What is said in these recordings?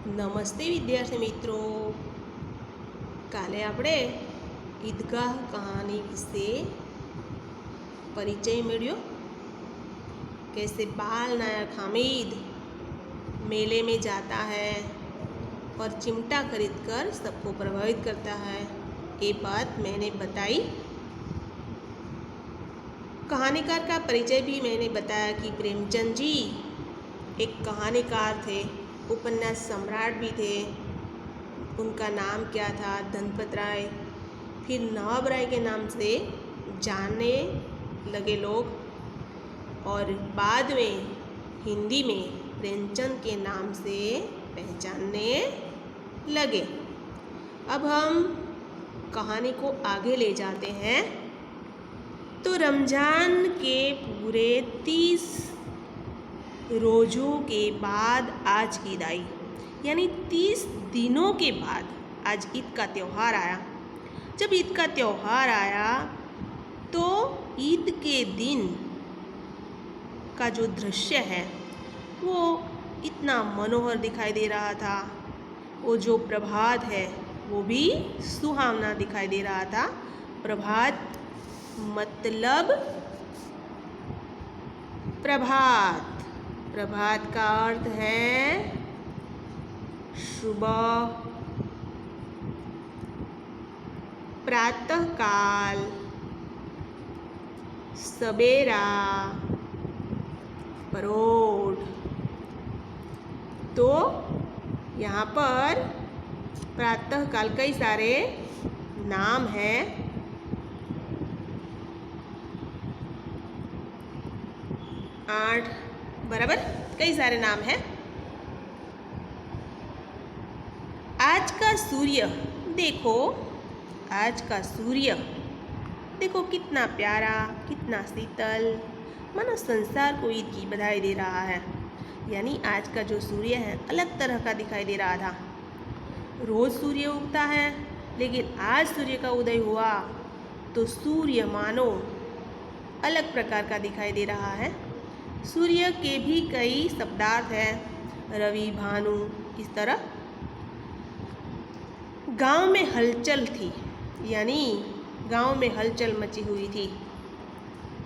નમસ્તે વિદ્યાર્થી મિત્રો, કાલે આપણે ઈદગાહ કહાની વિશે परिचय मेळ्यो। कैसे बाल नायक हामिद मेले में जाता है और चिमटा खरीदकर सबको प्रभावित करता है, ये बात मैंने बताई। कहानीकार का परिचय भी मैंने बताया कि प्रेमचंद जी एक कहानीकार थे, उपन्यास सम्राट भी थे। उनका नाम क्या था? धनपत राय। फिर नवाब राय के नाम से जानने लगे लोग और बाद में हिंदी में प्रेमचंद के नाम से पहचानने लगे। अब हम कहानी को आगे ले जाते हैं। तो रमज़ान के पूरे 30 रोज़ों के बाद आज ईद आई, यानी 30 दिनों के बाद आज ईद का त्यौहार आया। जब ईद का त्यौहार आया तो ईद के दिन का जो दृश्य है वो इतना मनोहर दिखाई दे रहा था। वो जो प्रभात है वो भी सुहावना दिखाई दे रहा था। प्रभात मतलब प्रभात, प्रभात का अर्थ है सुबह, प्रातः काल, सवेरा, परोढ़। तो यहाँ पर प्रातः काल कई सारे नाम हैं। 8 बराबर, कई सारे नाम हैं। आज का सूर्य देखो, आज का सूर्य देखो कितना प्यारा, कितना शीतल, मानो संसार को ईद की बधाई दे रहा है। यानी आज का जो सूर्य है अलग तरह का दिखाई दे रहा था। रोज़ सूर्य उगता है, लेकिन आज सूर्य का उदय हुआ तो सूर्य मानो अलग प्रकार का दिखाई दे रहा है। सूर्य के भी कई शब्दार्थ हैं, रवि, भानु, इस तरह। गांव में हलचल थी, यानी गांव में हलचल मची हुई थी।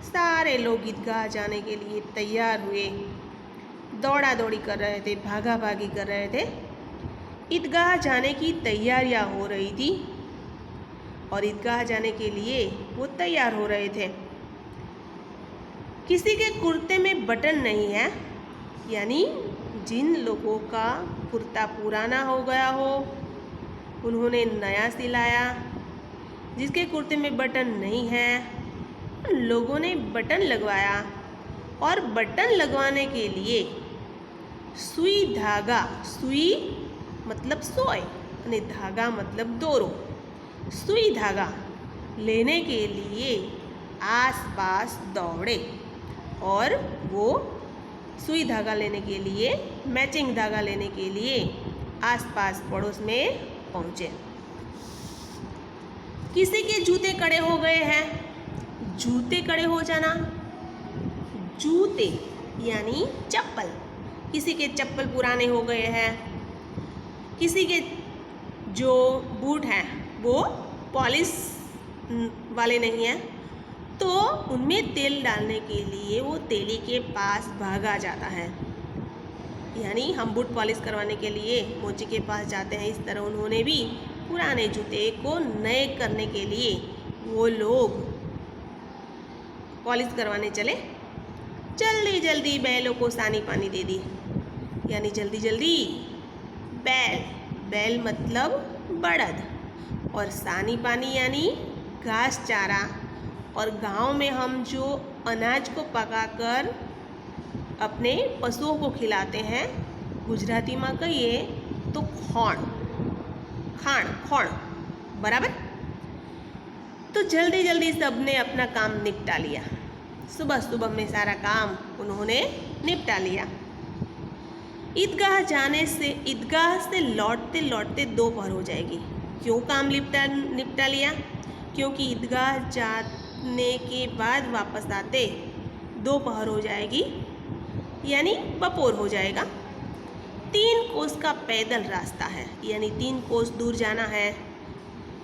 सारे लोग ईदगाह जाने के लिए तैयार हुए, दौड़ा दौड़ी कर रहे थे, भागा भागी कर रहे थे। ईदगाह जाने की तैयारियां हो रही थी और ईदगाह जाने के लिए वो तैयार हो रहे थे। किसी के कुर्ते में बटन नहीं है, यानी जिन लोगों का कुर्ता पुराना हो गया हो उन्होंने नया सिलाया। जिसके कुर्ते में बटन नहीं है लोगों ने बटन लगवाया। और बटन लगवाने के लिए सुई धागा, सुई मतलब सोय और धागा मतलब दोरो, सुई धागा लेने के लिए आसपास दौड़े और वो सुई धागा लेने के लिए, मैचिंग धागा लेने के लिए आसपास पड़ोस में पहुँचे। किसी के जूते कड़े हो गए हैं। जूते कड़े हो जाना, जूते यानी चप्पल। किसी के चप्पल पुराने हो गए हैं। किसी के जो बूट हैं वो पॉलिश वाले नहीं हैं, तो उनमें तेल डालने के लिए वो तेली के पास भागा जाता है। यानी हम बूट पॉलिश करवाने के लिए मोची के पास जाते हैं, इस तरह उन्होंने भी पुराने जूते को नए करने के लिए वो लोग पॉलिश करवाने चले। जल्दी जल्दी बैलों को सानी पानी दे दी, यानी जल्दी जल्दी बैल, बैल मतलब बड़द, और सानी पानी यानी घास चारा। और गांव में हम जो अनाज को पकाकर अपने पशुओं को खिलाते हैं, गुजराती में कहिए तो खोण, खाण, खोण, बराबर। तो जल्दी जल्दी सबने अपना काम निपटा लिया। सुबह सुबह में सारा काम उन्होंने निपटा लिया। ईदगाह से लौटते लौटते दोपहर हो जाएगी। क्यों काम निपटा लिया? क्योंकि ईदगाह जाने के बाद वापस आते दोपहर हो जाएगी, यानी बपोर हो जाएगा। 3 कोस का पैदल रास्ता है, यानी 3 कोस दूर जाना है,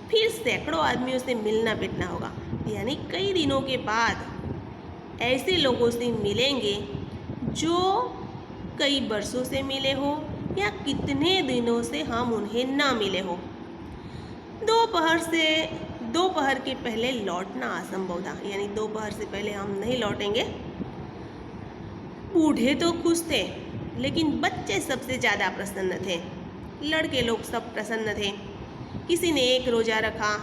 फिर सैकड़ों आदमियों से मिलना बैठना होगा, यानी कई दिनों के बाद ऐसे लोगों से मिलेंगे जो कई वर्षों से मिले हो या कितने दिनों से हम उन्हें ना मिले हो। दोपहर के पहले लौटना असंभव था, यानी दोपहर से पहले हम नहीं लौटेंगे। बूढ़े तो खुश थे, लेकिन बच्चे सबसे ज़्यादा प्रसन्न थे। लड़के लोग सब प्रसन्न थे। किसी ने एक रोज़ा रखा,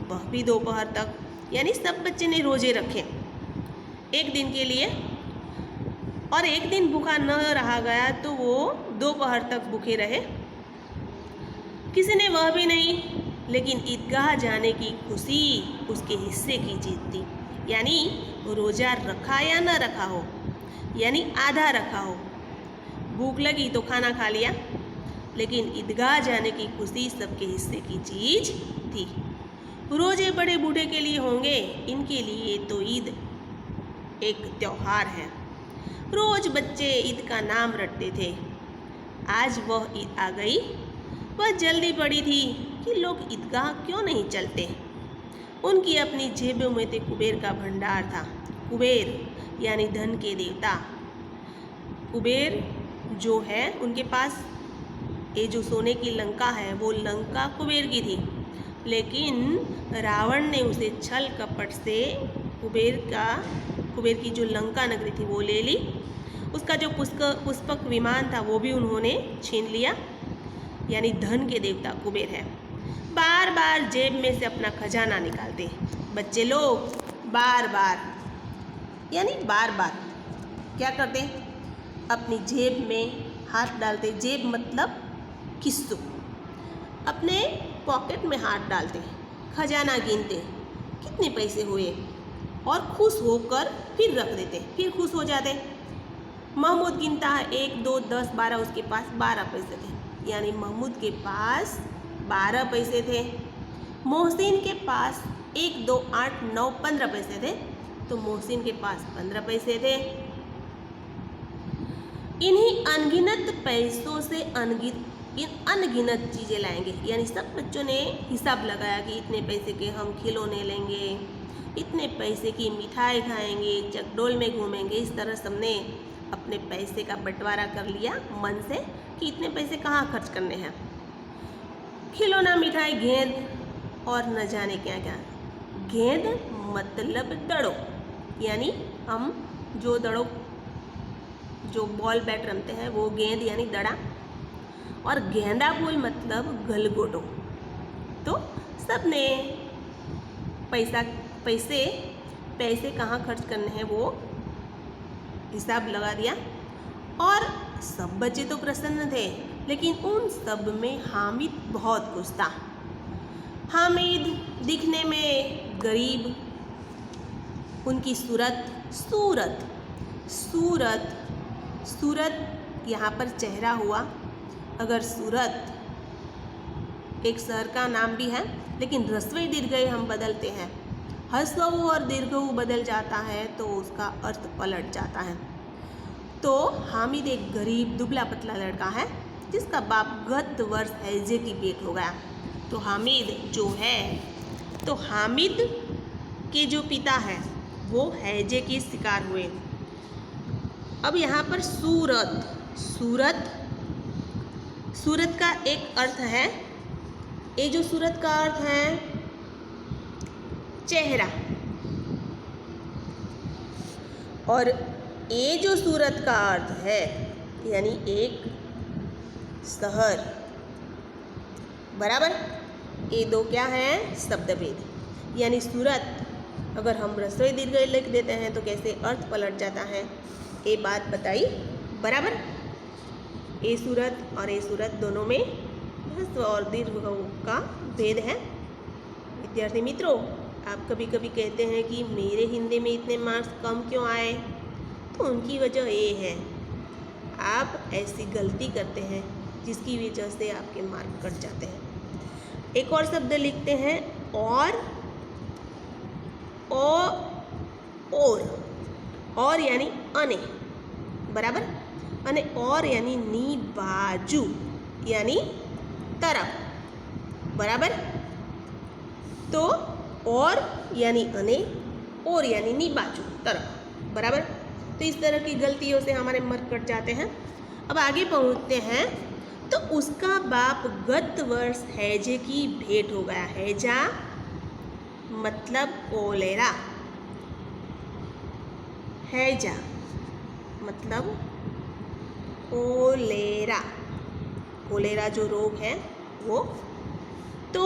वह भी दोपहर तक, यानी सब बच्चे ने रोज़े रखे एक दिन के लिए, और एक दिन भूखा न रहा गया तो वो दोपहर तक भूखे रहे। किसी ने वह भी नहीं, लेकिन ईदगाह जाने की खुशी उसके हिस्से की चीज़ थी, यानी रोज़ा रखा या न रखा हो, यानी आधा रखा हो, भूख लगी तो खाना खा लिया, लेकिन ईदगाह जाने की खुशी सबके हिस्से की चीज़ थी। रोज़े बड़े बूढ़े के लिए होंगे, इनके लिए तो ईद एक त्यौहार है। रोज़ बच्चे ईद का नाम रटते थे। आज वह ईद आ गई। वह जल्दी पड़ी थी कि लोग ईदगाह क्यों नहीं चलते। उनकी अपनी जेबों में तो कुबेर का भंडार था। कुबेर यानी धन के देवता। कुबेर जो है, उनके पास ये जो सोने की लंका है वो लंका कुबेर की थी, लेकिन रावण ने उसे छल कपट से कुबेर की जो लंका नगरी थी वो ले ली। उसका जो पुष्पक विमान था वो भी उन्होंने छीन लिया, यानी धन के देवता कुबेर है। बार बार जेब में से अपना खजाना निकालते बच्चे लोग, बार बार क्या करते, अपनी जेब में हाथ डालते। जेब मतलब किस्सू, अपने पॉकेट में हाथ डालते, खजाना गिनते कितने पैसे हुए, और खुश होकर फिर रख देते, फिर खुश हो जाते। महमूद गिनता है 1 2 10 12, उसके पास 12 पैसे थे, यानी महमूद के पास 12 पैसे थे। मोहसिन के पास 1 2 8 9 15 पैसे थे, तो मोहसिन के पास 15 पैसे थे। इन्हीं अनगिनत पैसों से अनगिनत चीज़ें लाएंगे, यानी सब बच्चों ने हिसाब लगाया कि इतने पैसे के हम खिलौने लेंगे, इतने पैसे की मिठाई खाएंगे, चकडोल में घूमेंगे। इस तरह सबने अपने पैसे का बंटवारा कर लिया मन से कि इतने पैसे कहाँ खर्च करने हैं। खिलौना, मिठाई, गेंद और न जाने क्या क्या। गेंद मतलब दड़ो, यानी हम जो बॉल बैट रमते हैं वो गेंद यानी दड़ा, और गेंदा फूल मतलब गलगोटो। तो सबने पैसे कहाँ खर्च करने हैं वो हिसाब लगा दिया, और सब बच्चे तो प्रसन्न थे, लेकिन उन सब में हामिद बहुत खुश था। हामिद दिखने में गरीब, उनकी सूरत यहाँ पर चेहरा हुआ। अगर सूरत एक शहर का नाम भी है, लेकिन ह्रस्व दीर्घ हम बदलते हैं, ह्रस्व और दीर्घ बदल जाता है तो उसका अर्थ पलट जाता है। तो हामिद एक गरीब दुबला पतला लड़का है जिसका बाप गत वर्ष हैजे की पेट हो गया। तो हामिद के जो पिता है वो हैजे के शिकार हुए। अब यहाँ पर सूरत का एक अर्थ है, ये जो सूरत का अर्थ है चेहरा, और ये जो सूरत का अर्थ है यानी एक शहर, बराबर। ये दो क्या हैं, शब्दभेद। यानी सूरत अगर हम ह्रस्व दीर्घ लिख देते हैं तो कैसे अर्थ पलट जाता है, ये बात बताई, बराबर। ए सूरत और ए सूरत दोनों में ह्रस्व और दीर्घ का भेद है। विद्यार्थी मित्रों, आप कभी कभी कहते हैं कि मेरे हिंदी में इतने मार्क्स कम क्यों आए, तो उनकी वजह ये है, आप ऐसी गलती करते हैं जिसकी वजह से आपके मार्क कट जाते हैं। एक और शब्द लिखते हैं और यानी अने, बराबर। અને ઓર यानी ની બાજુ यानी तरफ, बराबर। तो और यानी अने, और यानी नी बाजू तरफ, बराबर। तो इस तरह की गलतियों से हमारे मार्क कट जाते हैं। अब आगे पहुँचते हैं। तो उसका बाप गत वर्ष हैजे की भेंट हो गया। हैजा मतलब कोलेरा, हैजा मतलब कोलेरा, कोलेरा जो रोग है वो। तो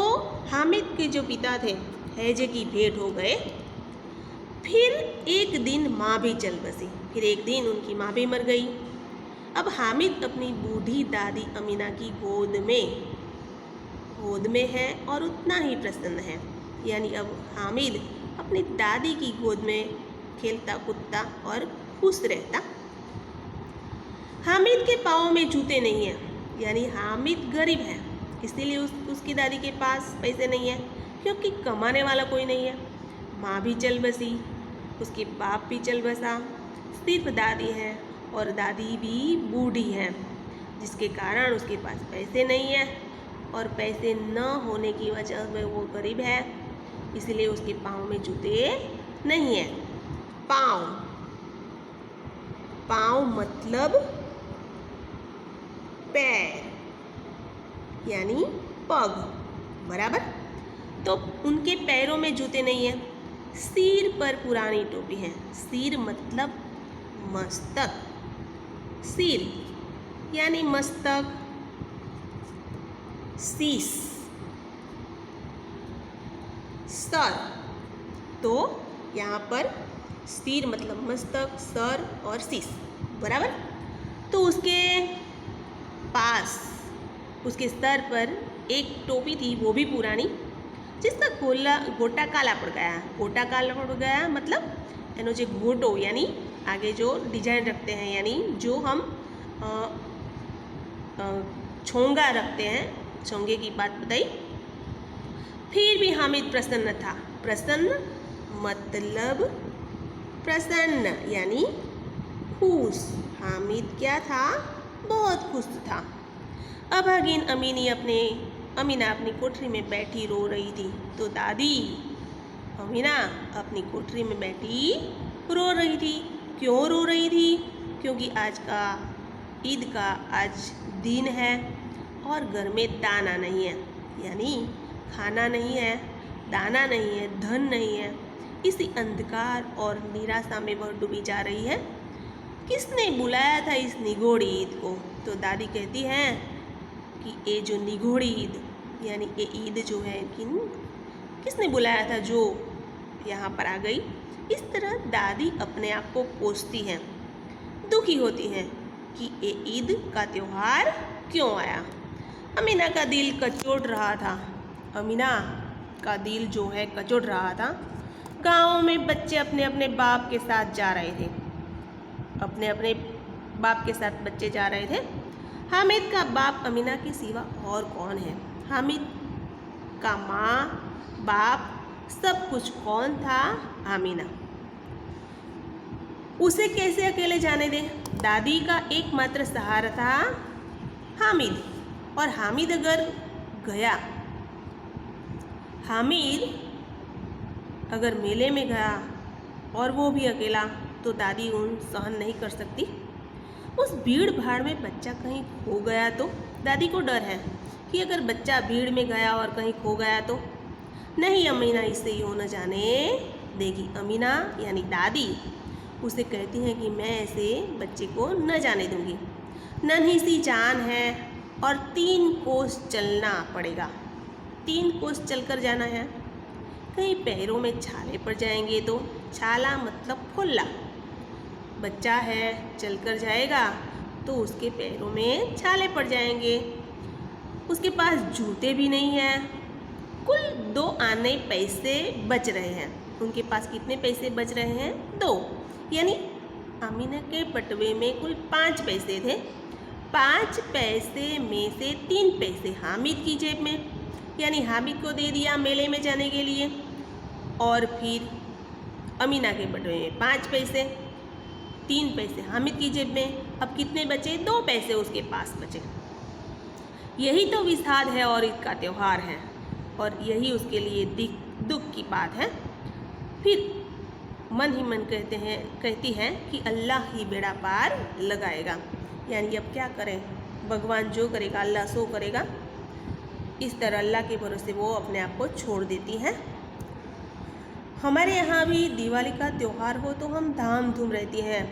हामिद के जो पिता थे हैजे की भेंट हो गए। फिर एक दिन माँ भी चल बसी, फिर एक दिन उनकी माँ भी मर गई। अब हामिद अपनी बूढ़ी दादी अमीना की गोद में है और उतना ही प्रसन्न है। यानी अब हामिद अपनी दादी की गोद में खेलता कूदता और खुश रहता। हामिद के पाँव में जूते नहीं हैं, यानी हामिद गरीब है, इसीलिए उसकी दादी के पास पैसे नहीं है, क्योंकि कमाने वाला कोई नहीं है। माँ भी चल बसी, उसके बाप भी चल बसा, सिर्फ दादी है और दादी भी बूढ़ी है, जिसके कारण उसके पास पैसे नहीं है और पैसे न होने की वजह से वो गरीब है, इसलिए उसके पाँव में जूते नहीं है। पाँव मतलब पैर यानी पग, बराबर। तो उनके पैरों में जूते नहीं है। सिर पर पुरानी टोपी है। सिर मतलब मस्तक, सिर यानी मस्तक, शीश, सर। तो यहाँ पर सिर मतलब मस्तक, सर और शीश, बराबर। तो उसके पास उसके सर पर एक टोपी थी, वो भी पुरानी, जिसका गोटा काला पड़ गया। गोटा काला पड़ गया मतलब एनो जे गोटो यानी आगे जो डिजाइन रखते हैं, यानी जो हम छोंगा रखते हैं, छोंगे की बात बताई। फिर भी हामिद प्रसन्न था। प्रसन्न मतलब प्रसन्न यानी खुश। हामिद क्या था? बहुत खुश था। अभागिन अमीना अपनी कोठरी में बैठी रो रही थी। तो दादी अमीना अपनी कोठरी में बैठी रो रही थी। क्यों रो रही थी? क्योंकि आज का ईद का आज दिन है और घर में दाना नहीं है, यानी खाना नहीं है, दाना नहीं है, धन नहीं है। इसी अंधकार और निराशा में वह डूबी जा रही है। किसने बुलाया था इस निगोड़ी ईद को? तो दादी कहती हैं कि ये जो निगोड़ी ईद यानी ये ईद जो है किसने बुलाया था जो यहाँ पर आ गई। इस तरह दादी अपने आप को कोसती हैं, दुखी होती हैं कि ये ईद का त्यौहार क्यों आया। अमीना का दिल कचोट रहा था। अमीना का दिल जो है कचोट रहा था। गाँव में बच्चे अपने अपने बाप के साथ जा रहे थे। अपने अपने बाप के साथ बच्चे जा रहे थे। हामिद का बाप अमीना के सिवा और कौन है? हामिद का माँ बाप सब कुछ कौन था? अमीना। उसे कैसे अकेले जाने दे? दादी का एकमात्र सहारा था हामिद, और हामिद अगर गया, हामिद अगर मेले में गया और वो भी अकेला, तो दादी उन सहन नहीं कर सकती। उस भीड़ भाड़ में बच्चा कहीं खो गया तो दादी को डर है कि अगर बच्चा भीड़ में गया और कहीं खो गया तो नहीं, अमीना इसे यूँ न जाने देगी। अमीना यानी दादी उसे कहती हैं कि मैं ऐसे बच्चे को न जाने दूंगी। नन्ही सी जान है और 3 कोस चलना पड़ेगा। 3 कोस चलकर जाना है। कहीं पैरों में छाले पड़ जाएंगे तो, छाला मतलब फुल्ला। बच्चा है चलकर जाएगा तो उसके पैरों में छाले पड़ जाएंगे। उसके पास जूते भी नहीं हैं। कुल 2 आने पैसे बच रहे हैं। उनके पास कितने पैसे बच रहे हैं? 2, यानी अमीना के बटुए में कुल 5 पैसे थे। 5 पैसे में से 3 पैसे हामिद की जेब में, यानी हामिद को दे दिया मेले में जाने के लिए। और फिर अमीना के बटुए में 5 पैसे, 3 पैसे हामिद की जेब में। अब कितने बचे? 2 पैसे उसके पास बचे। यही तो विषाद है और ईद का त्यौहार है, और यही उसके लिए दुख की बात है। फिर मन ही मन कहती है कि अल्लाह ही बेड़ा पार लगाएगा। यानी अब क्या करें, भगवान जो करेगा अल्लाह सो करेगा। इस तरह अल्लाह के भरोसे वो अपने आप को छोड़ देती हैं। हमारे यहाँ भी दिवाली का त्यौहार हो तो हम धाम धूम रहती हैं।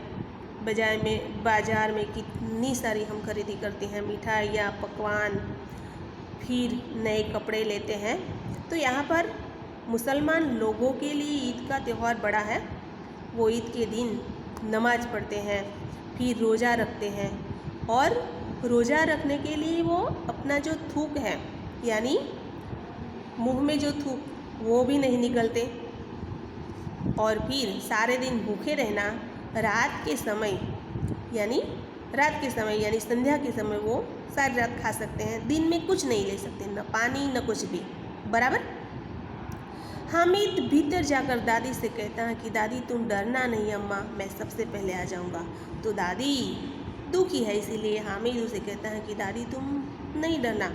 बाज़ार में कितनी सारी हम खरीदी करते हैं, मिठाइयाँ, पकवान, फिर नए कपड़े लेते हैं। तो यहाँ पर मुसलमान लोगों के लिए ईद का त्यौहार बड़ा है। वो ईद के दिन नमाज़ पढ़ते हैं, फिर रोज़ा रखते हैं, और रोज़ा रखने के लिए वो अपना जो थूक है, यानी मुंह में जो थूक, वो भी नहीं निकलते, और फिर सारे दिन भूखे रहना। रात के समय यानी संध्या के समय वो सारी रात खा सकते हैं, दिन में कुछ नहीं ले सकते, न पानी न कुछ भी। बराबर। हामिद भीतर जाकर दादी से कहता है कि दादी तुम डरना नहीं अम्मा, मैं सबसे पहले आ जाऊंगा। तो दादी दुखी है, इसीलिए हामिद उसे कहता है कि दादी तुम नहीं डरना,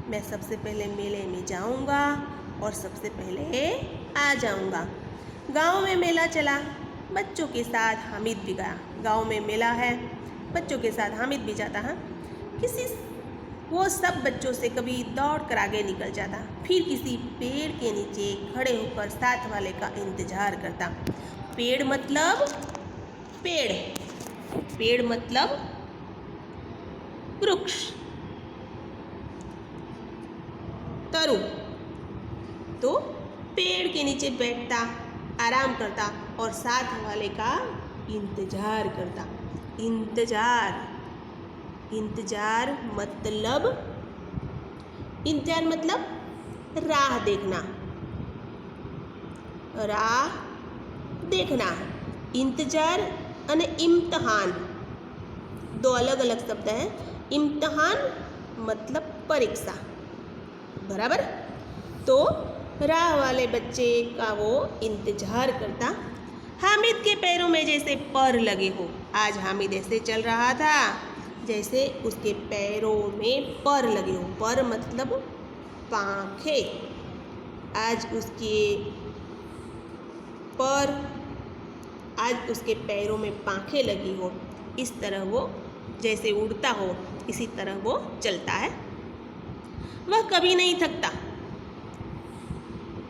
मैं सबसे पहले मेले में जाऊंगा और सबसे पहले आ जाऊंगा। गांव में मेला चला, बच्चों के साथ हामिद भी गया। गांव में मेला है, बच्चों के साथ हामिद भी जाता है। वो सब बच्चों से कभी दौड़ कर आगे निकल जाता, फिर किसी पेड़ के नीचे खड़े होकर साथ वाले का इंतजार करता। पेड़ मतलब वृक्ष, तरु। तो पेड़ के नीचे बैठता, आराम करता और साथ वाले का इंतजार करता। इंतजार मतलब राह देखना। इंतजार અને इम्तहान दो अलग अलग शब्द हैं। इम्तहान मतलब परीक्षा, बराबर। तो राह वाले बच्चे का वो इंतजार करता। हामिद के पैरों में जैसे पर लगे हो। आज हामिद ऐसे चल रहा था जैसे उसके पैरों में पर लगे हो। पर मतलब पाँखें। आज उसके पैरों में पाँखें लगी हो। इस तरह वो जैसे उड़ता हो, इसी तरह वो चलता है। वह कभी नहीं थकता।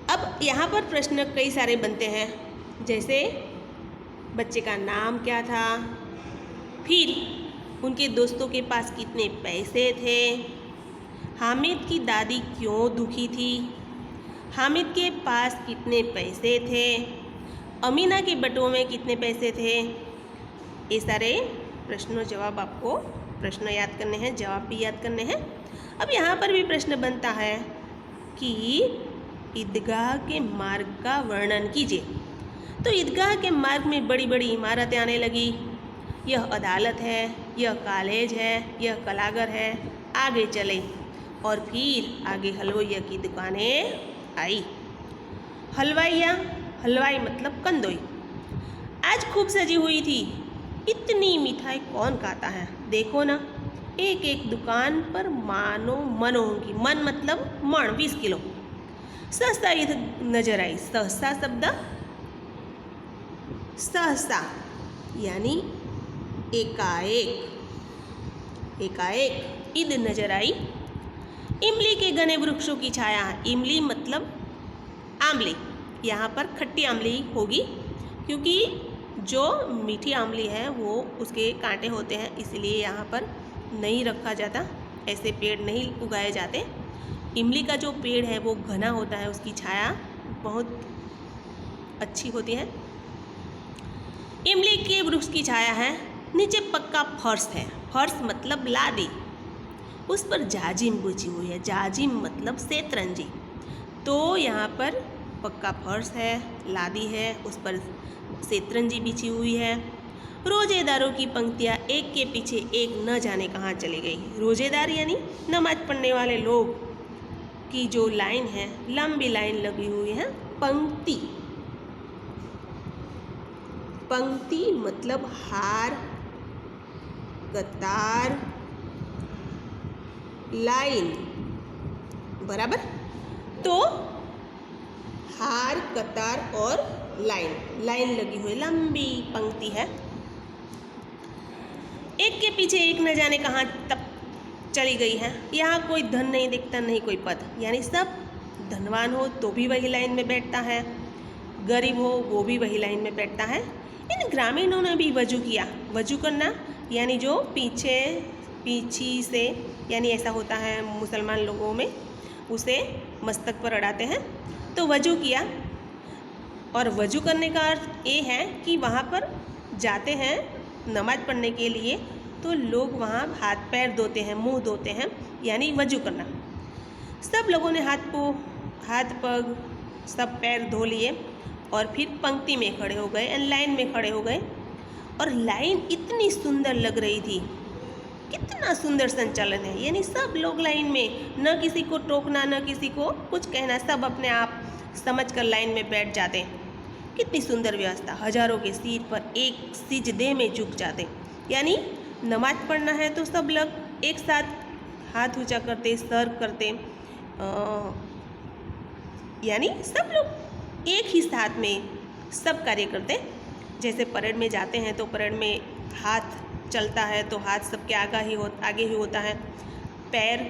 अब यहाँ पर प्रश्न कई सारे बनते हैं, जैसे बच्चे का नाम क्या था, फिर उनके दोस्तों के पास कितने पैसे थे, हामिद की दादी क्यों दुखी थी, हामिद के पास कितने पैसे थे, अमीना के बटुओं में कितने पैसे थे। ये सारे प्रश्नों जवाब आपको प्रश्न याद करने हैं, जवाब भी याद करने हैं। अब यहाँ पर भी प्रश्न बनता है कि ईदगाह के मार्ग का वर्णन कीजिए। तो ईदगाह के मार्ग में बड़ी बड़ी इमारतें आने लगी। यह अदालत है, यह कॉलेज है, यह कलाघर है। आगे चले और फिर आगे हलवाइया की दुकानें आई। हलवाई मतलब कंदोई आज खूब सजी हुई थी। इतनी मिठाई कौन खाता है, देखो ना। एक एक दुकान पर मानो मनो होंगी। मन मतलब मण 20 किलो। सहसा ईद नजर आई। सहसा शब्द सहसा यानी एकाएक ईद नजर आई। इमली के घने वृक्षों की छाया। इमली मतलब आंवली। यहाँ पर खट्टी आंवली होगी, क्योंकि जो मीठी आंवली है वो उसके कांटे होते हैं, इसलिए यहाँ पर नहीं रखा जाता। ऐसे पेड़ नहीं उगाए जाते। इमली का जो पेड़ है वो घना होता है, उसकी छाया बहुत अच्छी होती है। इमली के वृक्ष की छाया है। नीचे पक्का फर्श है। फर्श मतलब लादी, उस पर जाजिम बिछी हुई है। जाजिम मतलब सेतरंजी। तो यहाँ पर पक्का फर्श है, लादी है, उस पर सेतरंजी बिछी हुई है। रोजेदारों की पंक्तियाँ एक के पीछे एक न जाने कहाँ चली गई। रोजेदार यानी नमाज पढ़ने वाले लोग की जो लाइन है, लंबी लाइन लगी हुई है। पंक्ति मतलब हार कतार, लाइन। बराबर। तो हार, कतार और लाइन, लाइन लगी हुई लंबी पंक्ति है। एक के पीछे एक न जाने कहाँ तक चली गई है। यहाँ कोई धन नहीं दिखता, नहीं कोई पद, यानी सब धनवान हो तो भी वही लाइन में बैठता है, गरीब हो वो भी वही लाइन में बैठता है। इन ग्रामीणों ने भी वजू किया। वजू करना यानी जो पीछी से, यानी ऐसा होता है मुसलमान लोगों में, उसे मस्तक पर अड़ाते हैं, तो वजू किया। और वजू करने का अर्थ ये है कि वहाँ पर जाते हैं नमाज पढ़ने के लिए, तो लोग वहाँ हाथ पैर धोते हैं, मुंह धोते हैं, यानी वजू करना। सब लोगों ने हाथ पग सब पैर धो लिए और फिर पंक्ति में खड़े हो गए, लाइन में खड़े हो गए। और लाइन इतनी सुंदर लग रही थी, कितना सुंदर संचालन है, यानी सब लोग लाइन में, न किसी को टोकना न किसी को कुछ कहना, सब अपने आप समझकर लाइन में बैठ जाते। कितनी सुंदर व्यवस्था। हजारों के सिर पर एक सिजदे में झुक जाते, यानी नमाज पढ़ना है तो सब लोग एक साथ हाथ ऊंचा करते, सर करते, यानी सब लोग एक ही साथ में सब कार्य करते। जैसे परेड में जाते हैं तो परेड में हाथ चलता है तो हाथ सबके आगे ही होता है, पैर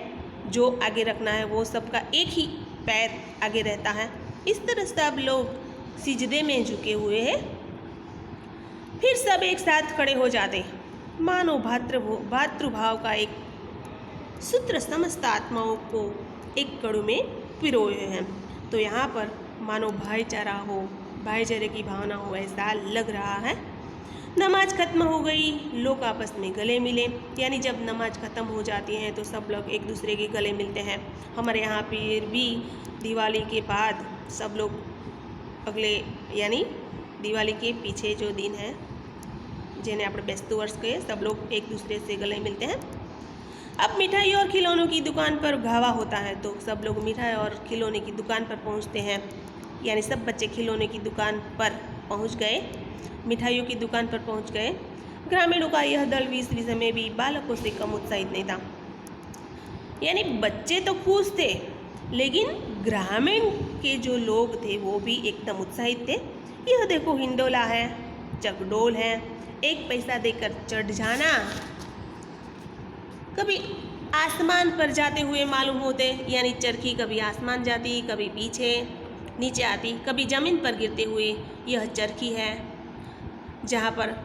जो आगे रखना है वो सबका एक ही पैर आगे रहता है। इस तरह सब लोग सिजदे में झुके हुए हैं। फिर सब एक साथ खड़े हो जाते, मानो भातृभाव का एक सूत्र समस्त आत्माओं को एक कड़ू में पिरोए हैं। तो यहाँ पर मानो भाईचारा हो, भाईचारे की भावना हो, ऐसा लग रहा है। नमाज खत्म हो गई, लोग आपस में गले मिले, यानी जब नमाज ख़त्म हो जाती है तो सब लोग एक दूसरे के गले मिलते हैं। हमारे यहाँ पर भी दिवाली के बाद सब लोग अगले, यानी दिवाली के पीछे जो दिन है जिन्हें આપણે બેસતું વર્ષ कहे, सब लोग एक दूसरे से गले मिलते हैं। अब मिठाई और खिलौनों की दुकान पर घावा होता है, तो सब लोग मिठाई और खिलौने की दुकान पर पहुंचते हैं, यानी सब बच्चे खिलौने की दुकान पर पहुंच गए, मिठाइयों की दुकान पर पहुंच गए। ग्रामीणों का यह दल इस विषय में भी बालकों से कम उत्साहित नहीं था, यानी बच्चे तो खुश थे लेकिन ग्रामीण के जो लोग थे वो भी एकदम उत्साहित थे। यह देखो हिंडोला है, चकडोल है, 1 पैसा देकर चढ़ जाना, कभी आसमान पर जाते हुए मालूम होते, यानी चरखी कभी आसमान जाती, कभी पीछे नीचे आती, कभी ज़मीन पर गिरते हुए। यह चरखी है जहाँ पर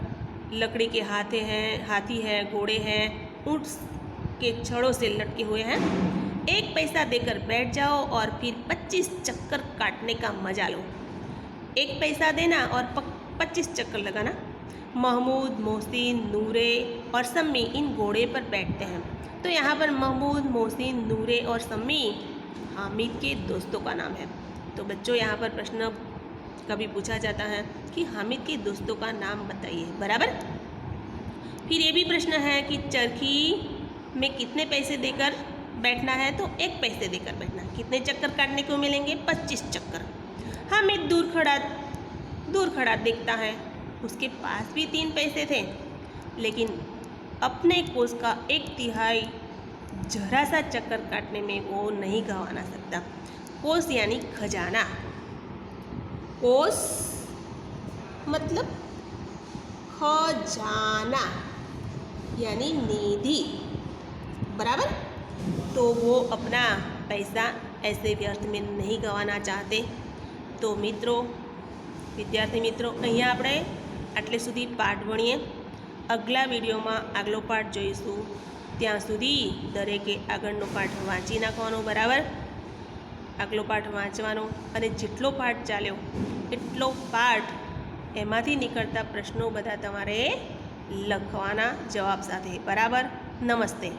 लकड़ी के हाथी है, घोड़े हैं, ऊँट के छड़ों से लटके हुए हैं। 1 पैसा देकर बैठ जाओ और फिर 25 चक्कर काटने का मजा लो। 1 पैसा देना और 25 चक्कर लगाना। महमूद, मोहसिन, नूरे और सम्मी इन घोड़े पर बैठते हैं। तो यहाँ पर महमूद, मोहसिन, नूरे और सम्मी हामिद के दोस्तों का नाम है। तो बच्चों यहाँ पर प्रश्न कभी पूछा जाता है कि हामिद के दोस्तों का नाम बताइए, बराबर। फिर ये भी प्रश्न है कि चरखी में कितने पैसे देकर बैठना है, तो 1 पैसे देकर बैठना। कितने चक्कर काटने को मिलेंगे? 25 चक्कर। हामिद दूर खड़ा देखता है, उसके पास भी 3 पैसे थे, लेकिन अपने कोस का 1/3 जरा सा चक्कर काटने में वो नहीं गंवाना सकता। कोस यानी खजाना, कोस मतलब खजाना यानी निधि, बराबर। तो वो अपना पैसा ऐसे व्यर्थ में नहीं गंवाना चाहते। तो मित्रों, विद्यार्थी मित्रों, અહીંયા આપણે આટલે સુધી પાઠ ભણીએ। અગલા વિડીયોમાં આગલો પાઠ જોઈશું। ત્યાં સુધી દરેકે આગળનો પાઠ વાંચી નાખવાનો, બરાબર। આગલો પાઠ વાંચવાનો અને જેટલો પાઠ ચાલ્યો એટલો પાઠ એમાંથી નીકળતા પ્રશ્નો બધા તમારે લખવાના જવાબ સાથે, બરાબર। નમસ્તે।